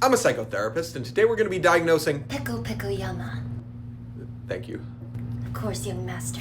I'm a psychotherapist, and today we're going to be diagnosing... Peko Pekoyama. Thank you. Of course, young master.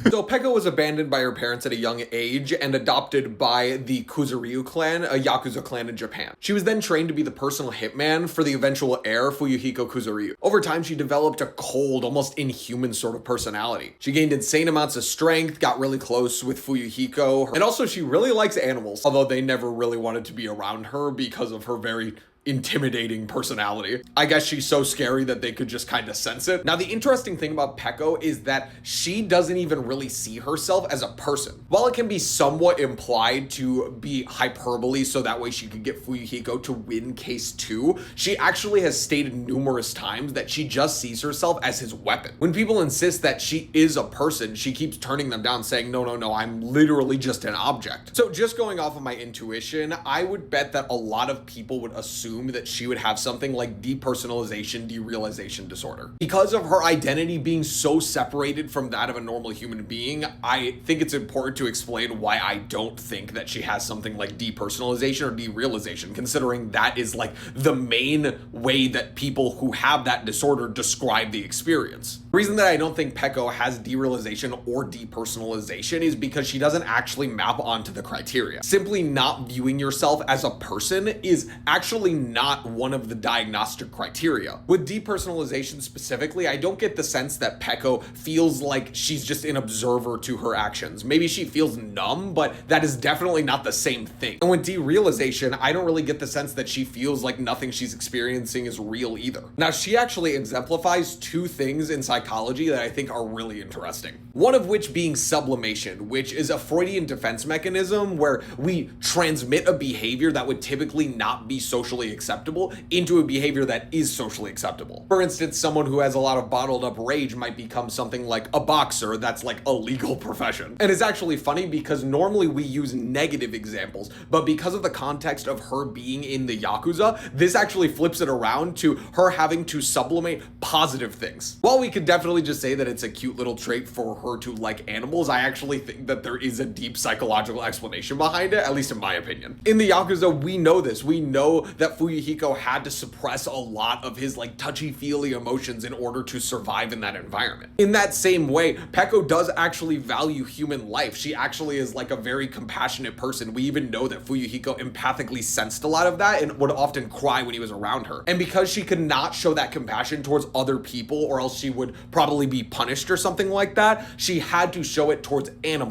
So Peko was abandoned by her parents at a young age and adopted by the Kuzuryu clan, a Yakuza clan in Japan. She was then trained to be the personal hitman for the eventual heir, Fuyuhiko Kuzuryu. Over time, she developed a cold, almost inhuman sort of personality. She gained insane amounts of strength, got really close with Fuyuhiko, and also she really likes animals, although they never really wanted to be around her because of her very intimidating personality. I guess she's so scary that they could just kind of sense it. Now, the interesting thing about Peko is that she doesn't even really see herself as a person. While it can be somewhat implied to be hyperbole so that way she could get Fuyuhiko to win case 2, she actually has stated numerous times that she just sees herself as his weapon. When people insist that she is a person, she keeps turning them down, saying, no, I'm literally just an object. So just going off of my intuition, I would bet that a lot of people would assume that she would have something like depersonalization derealization disorder. Because of her identity being so separated from that of a normal human being, I think it's important to explain why I don't think that she has something like depersonalization or derealization, considering that is like the main way that people who have that disorder describe the experience. The reason that I don't think Peko has derealization or depersonalization is because she doesn't actually map onto the criteria. Simply not viewing yourself as a person is actually not one of the diagnostic criteria. With depersonalization specifically, I don't get the sense that Peko feels like she's just an observer to her actions. Maybe she feels numb, but that is definitely not the same thing. And with derealization, I don't really get the sense that she feels like nothing she's experiencing is real either. Now, she actually exemplifies two things in psychology that I think are really interesting. One of which being sublimation, which is a Freudian defense mechanism where we transmit a behavior that would typically not be socially acceptable into a behavior that is socially acceptable. For instance, someone who has a lot of bottled up rage might become something like a boxer that's like a legal profession. And it's actually funny because normally we use negative examples, but because of the context of her being in the Yakuza, this actually flips it around to her having to sublimate positive things. While we could definitely just say that it's a cute little trait for her to like animals, I actually think that there is a deep psychological explanation behind it, at least in my opinion. In the Yakuza, we know this. We know that Fuyuhiko had to suppress a lot of his like touchy-feely emotions in order to survive in that environment. In that same way, Peko does actually value human life. She actually is like a very compassionate person. We even know that Fuyuhiko empathically sensed a lot of that and would often cry when he was around her. And because she could not show that compassion towards other people or else she would probably be punished or something like that, she had to show it towards animals.